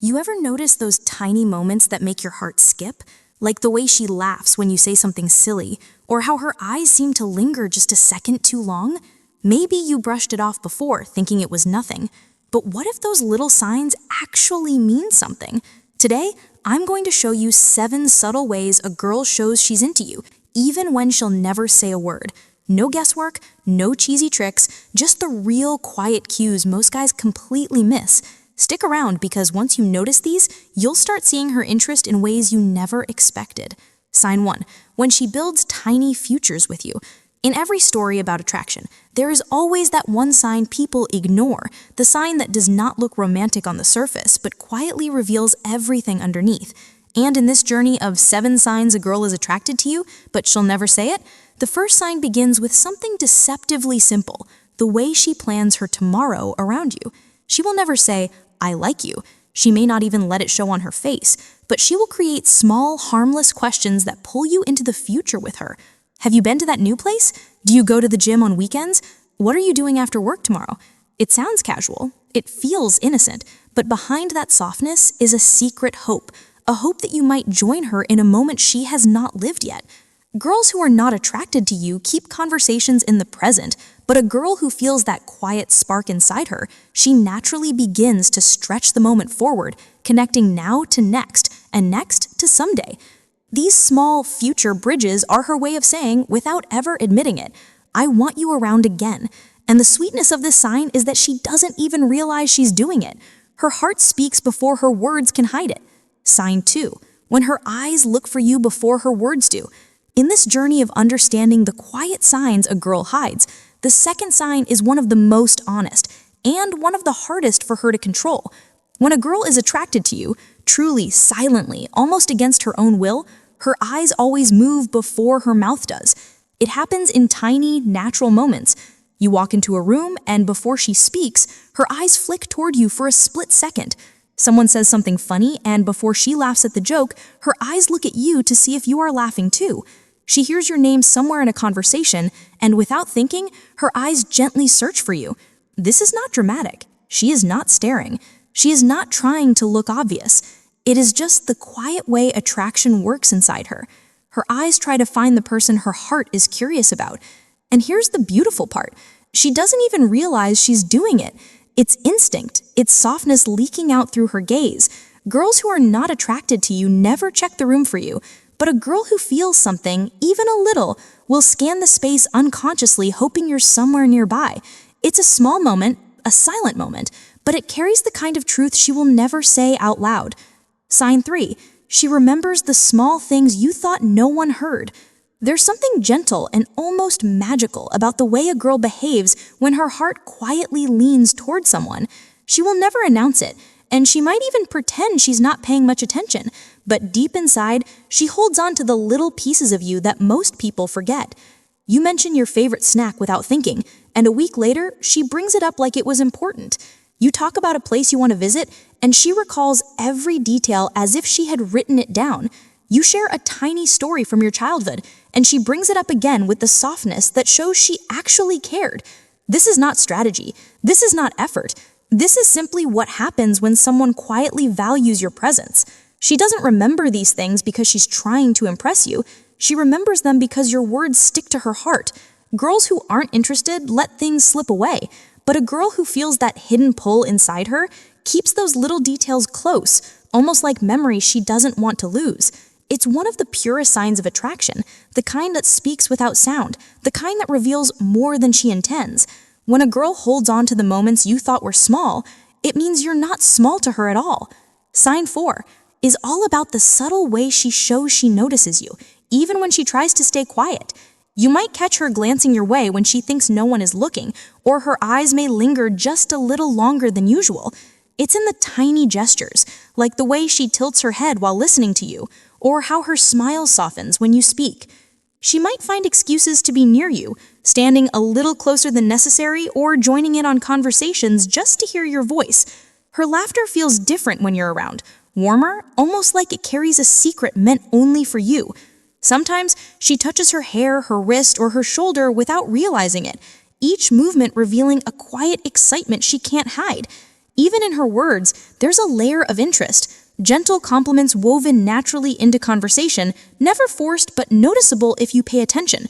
You ever notice those tiny moments that make your heart skip? Like the way she laughs when you say something silly, or how her eyes seem to linger just a second too long? Maybe you brushed it off before, thinking it was nothing. But what if those little signs actually mean something? Today, I'm going to show you 7 subtle ways a girl shows she's into you, even when she'll never say a word. No guesswork, no cheesy tricks, just the real quiet cues most guys completely miss. Stick around because once you notice these, you'll start seeing her interest in ways you never expected. Sign 1. When she builds tiny futures with you. In every story about attraction, there is always that one sign people ignore, the sign that does not look romantic on the surface, but quietly reveals everything underneath. And in this journey of 7 signs a girl is attracted to you, but she'll never say it, the first sign begins with something deceptively simple, the way she plans her tomorrow around you. She will never say, "I like you." She may not even let it show on her face, but she will create small, harmless questions that pull you into the future with her. Have you been to that new place? Do you go to the gym on weekends? What are you doing after work tomorrow? It sounds casual. It feels innocent. But behind that softness is a secret hope, a hope that you might join her in a moment she has not lived yet. Girls who are not attracted to you keep conversations in the present, but a girl who feels that quiet spark inside her, she naturally begins to stretch the moment forward, connecting now to next, and next to someday. These small future bridges are her way of saying, without ever admitting it, "I want you around again." And the sweetness of this sign is that she doesn't even realize she's doing it. Her heart speaks before her words can hide it. Sign 2. When her eyes look for you before her words do. In this journey of understanding the quiet signs a girl hides, the second sign is one of the most honest, and one of the hardest for her to control. When a girl is attracted to you, truly, silently, almost against her own will, her eyes always move before her mouth does. It happens in tiny, natural moments. You walk into a room, and before she speaks, her eyes flick toward you for a split second. Someone says something funny, and before she laughs at the joke, her eyes look at you to see if you are laughing too. She hears your name somewhere in a conversation, and without thinking, her eyes gently search for you. This is not dramatic. She is not staring. She is not trying to look obvious. It is just the quiet way attraction works inside her. Her eyes try to find the person her heart is curious about. And here's the beautiful part. She doesn't even realize she's doing it. It's instinct. It's softness leaking out through her gaze. Girls who are not attracted to you never check the room for you. But a girl who feels something, even a little, will scan the space unconsciously, hoping you're somewhere nearby. It's a small moment, a silent moment, but it carries the kind of truth she will never say out loud. Sign 3. She remembers the small things you thought no one heard. There's something gentle and almost magical about the way a girl behaves when her heart quietly leans toward someone. She will never announce it, and she might even pretend she's not paying much attention, but deep inside, she holds on to the little pieces of you that most people forget. You mention your favorite snack without thinking, and a week later, she brings it up like it was important. You talk about a place you want to visit, and she recalls every detail as if she had written it down. You share a tiny story from your childhood, and she brings it up again with the softness that shows she actually cared. This is not strategy. This is not effort. This is simply what happens when someone quietly values your presence. She doesn't remember these things because she's trying to impress you. She remembers them because your words stick to her heart. Girls who aren't interested let things slip away, but a girl who feels that hidden pull inside her keeps those little details close, almost like memories she doesn't want to lose. It's one of the purest signs of attraction, the kind that speaks without sound, the kind that reveals more than she intends. When a girl holds on to the moments you thought were small, it means you're not small to her at all. Sign 4 is all about the subtle way she shows she notices you, even when she tries to stay quiet. You might catch her glancing your way when she thinks no one is looking, or her eyes may linger just a little longer than usual. It's in the tiny gestures, like the way she tilts her head while listening to you, or how her smile softens when you speak. She might find excuses to be near you, standing a little closer than necessary, or joining in on conversations just to hear your voice. Her laughter feels different when you're around, warmer, almost like it carries a secret meant only for you. Sometimes she touches her hair, her wrist, or her shoulder without realizing it, each movement revealing a quiet excitement she can't hide. Even in her words, there's a layer of interest, gentle compliments woven naturally into conversation, never forced but noticeable if you pay attention.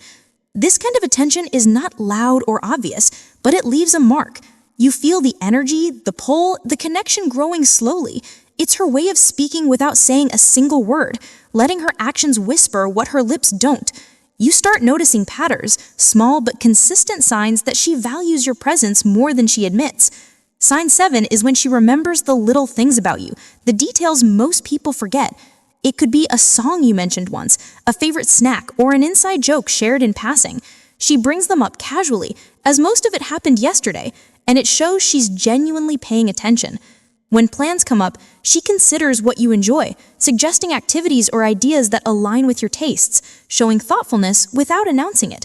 This kind of attention is not loud or obvious, but it leaves a mark. You feel the energy, the pull, the connection growing slowly. It's her way of speaking without saying a single word, letting her actions whisper what her lips don't. You start noticing patterns, small but consistent signs that she values your presence more than she admits. Sign 7 is when she remembers the little things about you, the details most people forget. It could be a song you mentioned once, a favorite snack, or an inside joke shared in passing. She brings them up casually, as most of it happened yesterday, and it shows she's genuinely paying attention. When plans come up, she considers what you enjoy, suggesting activities or ideas that align with your tastes, showing thoughtfulness without announcing it.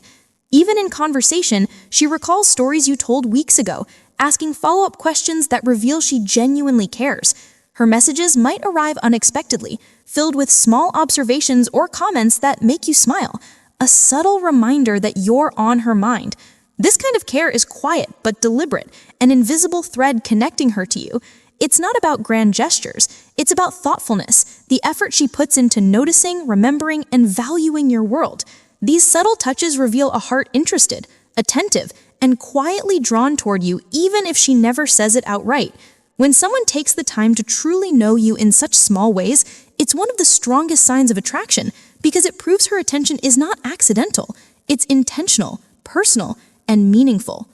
Even in conversation, she recalls stories you told weeks ago, asking follow-up questions that reveal she genuinely cares. Her messages might arrive unexpectedly, filled with small observations or comments that make you smile, a subtle reminder that you're on her mind. This kind of care is quiet but deliberate, an invisible thread connecting her to you. It's not about grand gestures, it's about thoughtfulness, the effort she puts into noticing, remembering, and valuing your world. These subtle touches reveal a heart interested, attentive, and quietly drawn toward you even if she never says it outright. When someone takes the time to truly know you in such small ways, it's one of the strongest signs of attraction because it proves her attention is not accidental. It's intentional, personal, and meaningful.